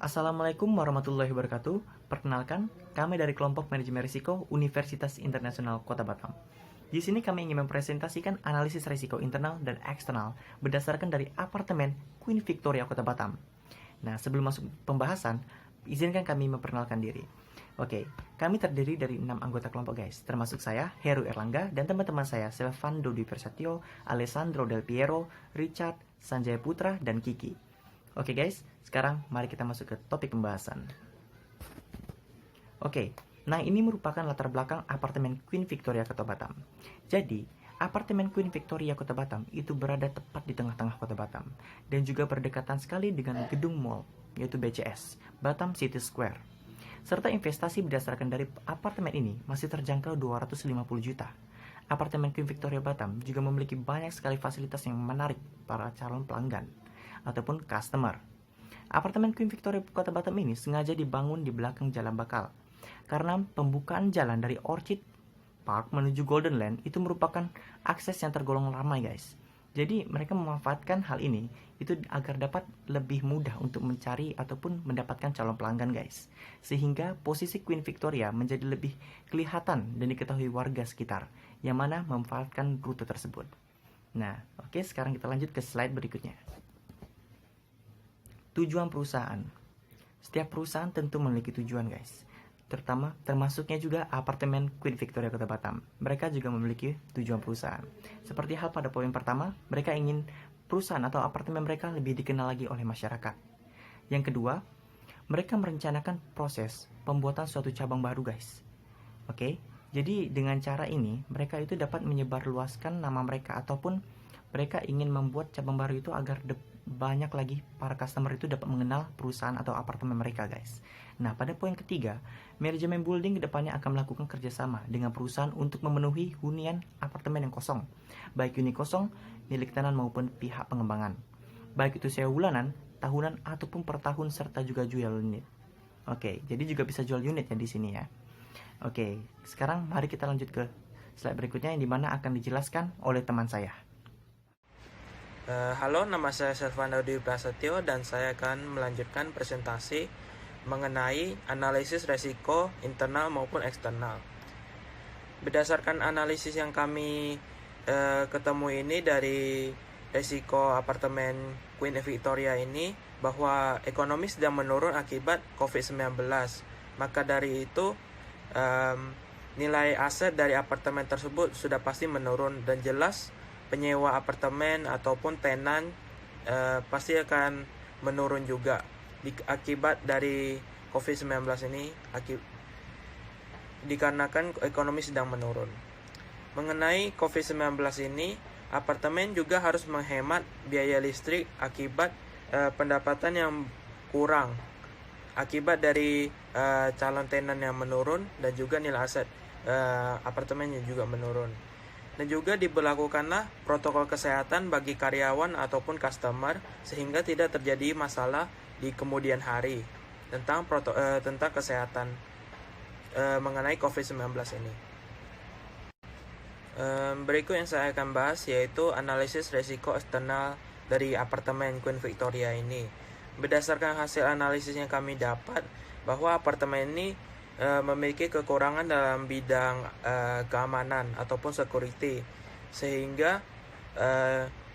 Assalamualaikum warahmatullahi wabarakatuh. Perkenalkan, kami dari kelompok manajemen risiko Universitas Internasional Kota Batam. Di sini kami ingin mempresentasikan analisis risiko internal dan eksternal berdasarkan dari apartemen Queen Victoria Kota Batam. Nah, sebelum masuk pembahasan, izinkan kami memperkenalkan diri. Oke, kami terdiri dari 6 anggota kelompok guys, termasuk saya, Heru Erlangga, dan teman-teman saya, Silvando Dwi Persatyo, Alessandro Del Piero, Richard, Sanjaya Putra, dan Kiki. Oke guys, sekarang mari kita masuk ke topik pembahasan. Oke, nah ini merupakan latar belakang apartemen Queen Victoria Kota Batam. Jadi, apartemen Queen Victoria Kota Batam itu berada tepat di tengah-tengah Kota Batam dan juga berdekatan sekali dengan gedung mall, yaitu BCS, Batam City Square. Serta investasi berdasarkan dari apartemen ini masih terjangkau 250 juta. Apartemen Queen Victoria Batam juga memiliki banyak sekali fasilitas yang menarik para calon pelanggan ataupun customer. Apartemen Queen Victoria Kota Batam ini sengaja dibangun di belakang jalan bakal karena pembukaan jalan dari Orchid Park menuju Golden Land itu merupakan akses yang tergolong ramai guys. Jadi mereka memanfaatkan hal ini itu agar dapat lebih mudah untuk mencari ataupun mendapatkan calon pelanggan guys. Sehingga posisi Queen Victoria menjadi lebih kelihatan dan diketahui warga sekitar yang mana memanfaatkan rute tersebut. Nah, oke, sekarang kita lanjut ke slide berikutnya. Tujuan perusahaan. Setiap perusahaan tentu memiliki tujuan guys. Termasuknya juga apartemen Queen Victoria Kota Batam. Mereka juga memiliki tujuan perusahaan. Seperti hal pada poin pertama, mereka ingin perusahaan atau apartemen mereka lebih dikenal lagi oleh masyarakat. Yang kedua, mereka merencanakan proses pembuatan suatu cabang baru guys. Oke, jadi dengan cara ini mereka itu dapat menyebarluaskan nama mereka ataupun mereka ingin membuat cabang baru itu agar banyak lagi para customer itu dapat mengenal perusahaan atau apartemen mereka guys. Nah, pada poin ketiga, manajemen building kedepannya akan melakukan kerjasama dengan perusahaan untuk memenuhi hunian apartemen yang kosong, baik unit kosong, milik tenan maupun pihak pengembangan, baik itu sewa bulanan, tahunan ataupun per tahun serta juga jual unit. Oke, jadi juga bisa jual unit ya di sini ya. Oke, sekarang mari kita lanjut ke slide berikutnya yang dimana akan dijelaskan oleh teman saya. Halo, nama saya Silvando Dwi Prasetyo dan saya akan melanjutkan presentasi mengenai analisis resiko internal maupun eksternal. Berdasarkan analisis yang kami ketemu ini dari resiko apartemen Queen Victoria ini, bahwa ekonomi sedang menurun akibat COVID-19. Maka dari itu nilai aset dari apartemen tersebut sudah pasti menurun dan jelas penyewa apartemen ataupun tenan pasti akan menurun juga akibat dari COVID-19 ini dikarenakan ekonomi sedang menurun. Mengenai COVID-19 ini, apartemen juga harus menghemat biaya listrik akibat pendapatan yang kurang akibat dari calon tenan yang menurun dan juga nilai aset apartemennya juga menurun. Dan juga diberlakukanlah protokol kesehatan bagi karyawan ataupun customer sehingga tidak terjadi masalah di kemudian hari tentang kesehatan mengenai COVID-19 ini. Berikut yang saya akan bahas yaitu analisis risiko eksternal dari apartemen Queen Victoria ini. Berdasarkan hasil analisis yang kami dapat bahwa apartemen ini memiliki kekurangan dalam bidang keamanan ataupun security, sehingga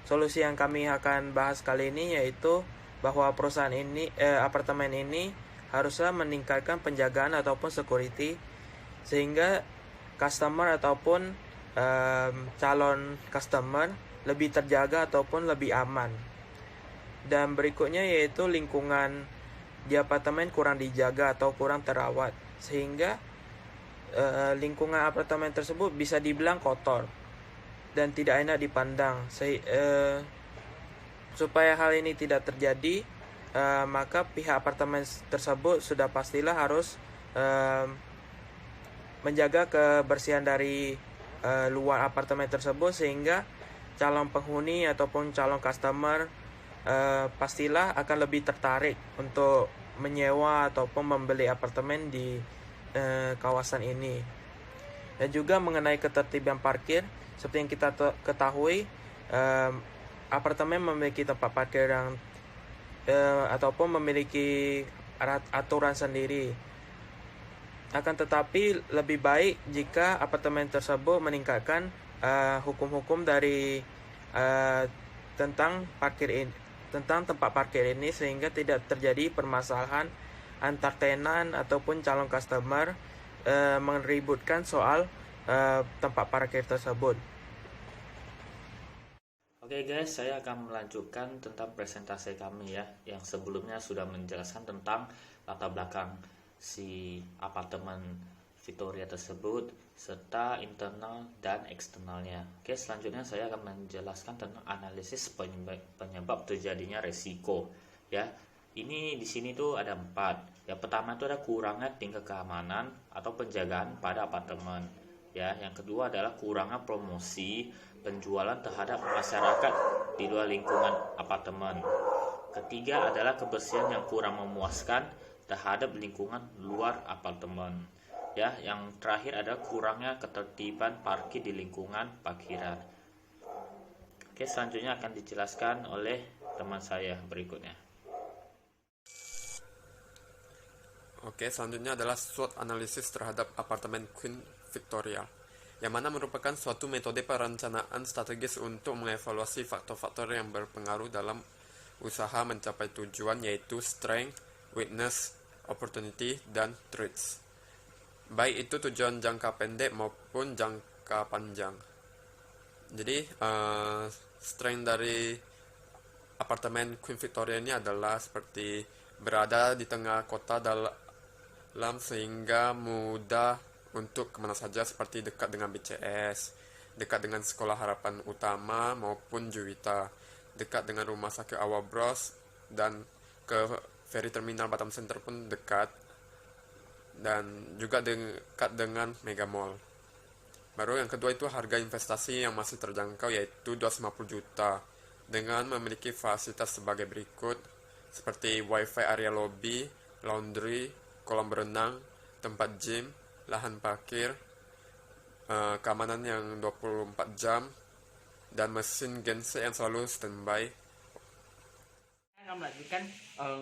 solusi yang kami akan bahas kali ini yaitu bahwa perusahaan ini apartemen ini haruslah meningkatkan penjagaan ataupun security sehingga customer ataupun calon customer lebih terjaga ataupun lebih aman. Dan berikutnya yaitu lingkungan di apartemen kurang dijaga atau kurang terawat sehingga lingkungan apartemen tersebut bisa dibilang kotor dan tidak enak dipandang. Supaya hal ini tidak terjadi, maka pihak apartemen tersebut sudah pastilah harus menjaga kebersihan dari luar apartemen tersebut sehingga calon penghuni ataupun calon customer pastilah akan lebih tertarik untuk menyewa ataupun membeli apartemen di kawasan ini. Dan juga mengenai ketertiban parkir, seperti yang kita ketahui, apartemen memiliki tempat parkir yang ataupun memiliki aturan sendiri. Akan tetapi lebih baik jika apartemen tersebut meningkatkan hukum-hukum dari tentang tempat parkir ini, sehingga tidak terjadi permasalahan antar tenan ataupun calon customer meributkan soal tempat parkir tersebut. Oke guys, saya akan melanjutkan tentang presentasi kami ya, yang sebelumnya sudah menjelaskan tentang latar belakang si apartemen Victoria tersebut serta internal dan eksternalnya. Oke, selanjutnya saya akan menjelaskan tentang analisis penyebab terjadinya resiko ya. Ini di sini tuh ada 4. Yang pertama itu ada kurangnya tingkat keamanan atau penjagaan pada apartemen. Ya, yang kedua adalah kurangnya promosi penjualan terhadap masyarakat di luar lingkungan apartemen. Ketiga adalah kebersihan yang kurang memuaskan terhadap lingkungan luar apartemen. Ya, yang terakhir adalah kurangnya ketertiban parkir di lingkungan parkiran. Oke, selanjutnya akan dijelaskan oleh teman saya berikutnya. Oke, selanjutnya adalah SWOT analisis terhadap apartemen Queen Victoria, yang mana merupakan suatu metode perencanaan strategis untuk mengevaluasi faktor-faktor yang berpengaruh dalam usaha mencapai tujuan, yaitu strength, weakness, opportunity, dan threats. Baik itu tujuan jangka pendek maupun jangka panjang. Jadi, strength dari apartemen Queen Victoria ini adalah seperti berada di tengah kota dalam sehingga mudah untuk kemana saja, seperti dekat dengan BCS, dekat dengan Sekolah Harapan Utama maupun Juwita, dekat dengan Rumah Sakit Awal Bros, dan ke Ferry Terminal Batam Center pun dekat, dan juga dekat dengan Mega Mall. Baru yang kedua itu harga investasi yang masih terjangkau, yaitu 250 juta, dengan memiliki fasilitas sebagai berikut, seperti wifi area lobby, laundry, kolam berenang, tempat gym, lahan parkir, keamanan yang 24 jam, dan mesin genset yang selalu standby. Saya akan melanjutkan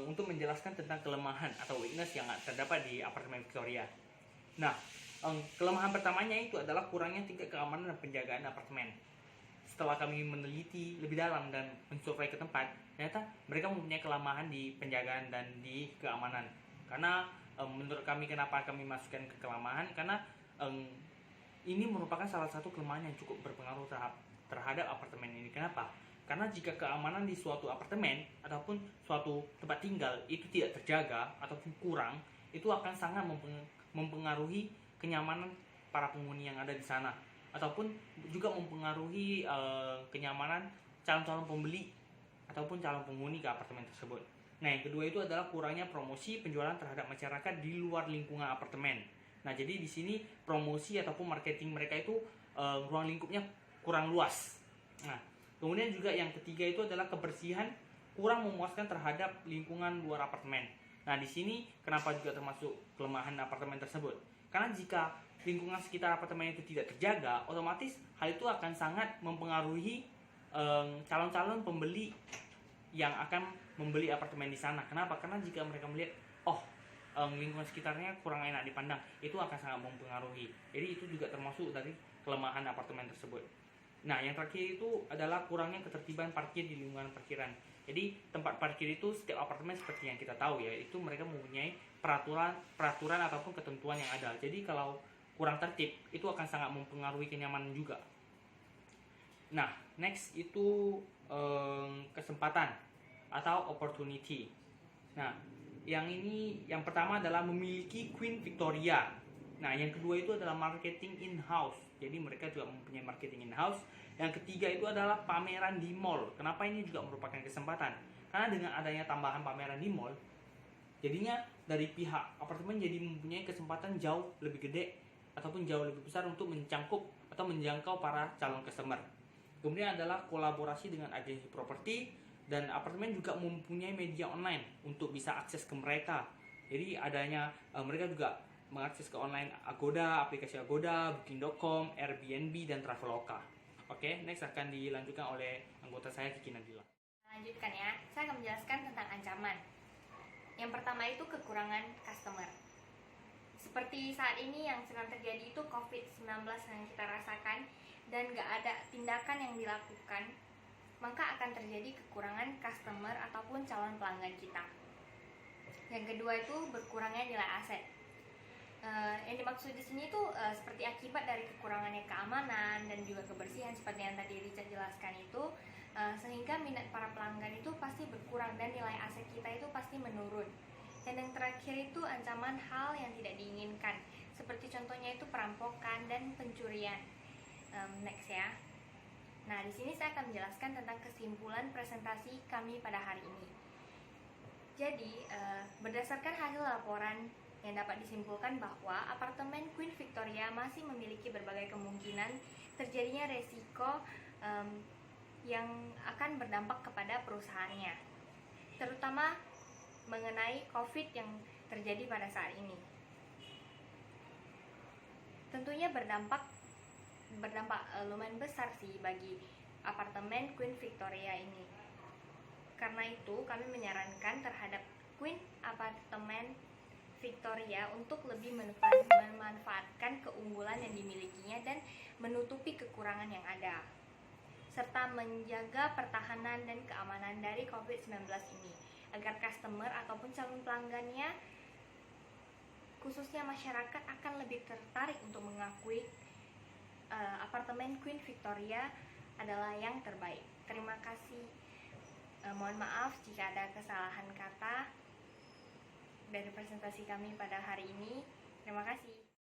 untuk menjelaskan tentang kelemahan atau weakness yang terdapat di apartemen Victoria. Nah, kelemahan pertamanya itu adalah kurangnya tingkat keamanan dan penjagaan apartemen. Setelah kami meneliti lebih dalam dan mensurvei ke tempat, ternyata mereka mempunyai kelemahan di penjagaan dan di keamanan. Karena menurut kami, kenapa kami masukkan ke kelemahan, karena ini merupakan salah satu kelemahan yang cukup berpengaruh terhadap apartemen ini. Kenapa? Karena jika keamanan di suatu apartemen ataupun suatu tempat tinggal itu tidak terjaga ataupun kurang, itu akan sangat mempengaruhi kenyamanan para penghuni yang ada di sana, ataupun juga mempengaruhi kenyamanan calon-calon pembeli ataupun calon penghuni ke apartemen tersebut. Nah, yang kedua itu adalah kurangnya promosi penjualan terhadap masyarakat di luar lingkungan apartemen. Nah, jadi di sini promosi ataupun marketing mereka itu ruang lingkupnya kurang luas. Nah, kemudian juga yang ketiga itu adalah kebersihan kurang memuaskan terhadap lingkungan luar apartemen. Nah, di sini kenapa juga termasuk kelemahan apartemen tersebut? Karena jika lingkungan sekitar apartemen itu tidak terjaga, otomatis hal itu akan sangat mempengaruhi calon-calon pembeli yang akan membeli apartemen di sana. Kenapa? Karena jika mereka melihat, lingkungan sekitarnya kurang enak dipandang, itu akan sangat mempengaruhi. Jadi itu juga termasuk dari kelemahan apartemen tersebut. Nah, yang terakhir itu adalah kurangnya ketertiban parkir di lingkungan parkiran. Jadi tempat parkir itu setiap apartemen seperti yang kita tahu ya, itu mereka mempunyai peraturan ataupun ketentuan yang ada. Jadi kalau kurang tertib, itu akan sangat mempengaruhi kenyamanan juga. Nah, next itu kesempatan atau opportunity. Nah, yang pertama adalah memiliki Queen Victoria. Nah, yang kedua itu adalah marketing in-house. Jadi mereka juga mempunyai marketing in-house. Yang ketiga itu adalah pameran di mall. Kenapa ini juga merupakan kesempatan? Karena dengan adanya tambahan pameran di mall, jadinya dari pihak apartemen jadi mempunyai kesempatan jauh lebih gede ataupun jauh lebih besar untuk menjangkau para calon customer. Kemudian adalah kolaborasi dengan agensi properti, dan apartemen juga mempunyai media online untuk bisa akses ke mereka. Jadi mereka juga mengakses ke online Agoda, aplikasi Agoda, Booking.com, Airbnb, dan Traveloka. Oke, next akan dilanjutkan oleh anggota saya Kiki Nadila. Lanjutkan ya, saya akan menjelaskan tentang ancaman. Yang pertama itu kekurangan customer. Seperti saat ini yang sedang terjadi itu COVID-19 yang kita rasakan dan gak ada tindakan yang dilakukan, maka akan terjadi kekurangan customer ataupun calon pelanggan kita. Yang kedua itu berkurangnya nilai aset. Yang dimaksud di sini itu seperti akibat dari kekurangannya keamanan dan juga kebersihan seperti yang tadi Richard jelaskan itu, sehingga minat para pelanggan itu pasti berkurang dan nilai aset kita itu pasti menurun. Dan yang terakhir itu ancaman hal yang tidak diinginkan, seperti contohnya itu perampokan dan pencurian. Next ya. Nah, di sini saya akan menjelaskan tentang kesimpulan presentasi kami pada hari ini. Jadi, berdasarkan hasil laporan yang dapat disimpulkan bahwa apartemen Queen Victoria masih memiliki berbagai kemungkinan terjadinya resiko yang akan berdampak kepada perusahaannya, terutama mengenai COVID yang terjadi pada saat ini. Tentunya berdampak lumayan besar sih bagi apartemen Queen Victoria ini. Karena itu kami menyarankan terhadap Queen Apartemen Victoria untuk lebih memanfaatkan keunggulan yang dimilikinya dan menutupi kekurangan yang ada, serta menjaga pertahanan dan keamanan dari COVID-19 ini, agar customer ataupun calon pelanggannya, khususnya masyarakat, akan lebih tertarik untuk mengakui apartemen Queen Victoria adalah yang terbaik. Terima kasih. Mohon maaf jika ada kesalahan kata dari presentasi kami pada hari ini. Terima kasih.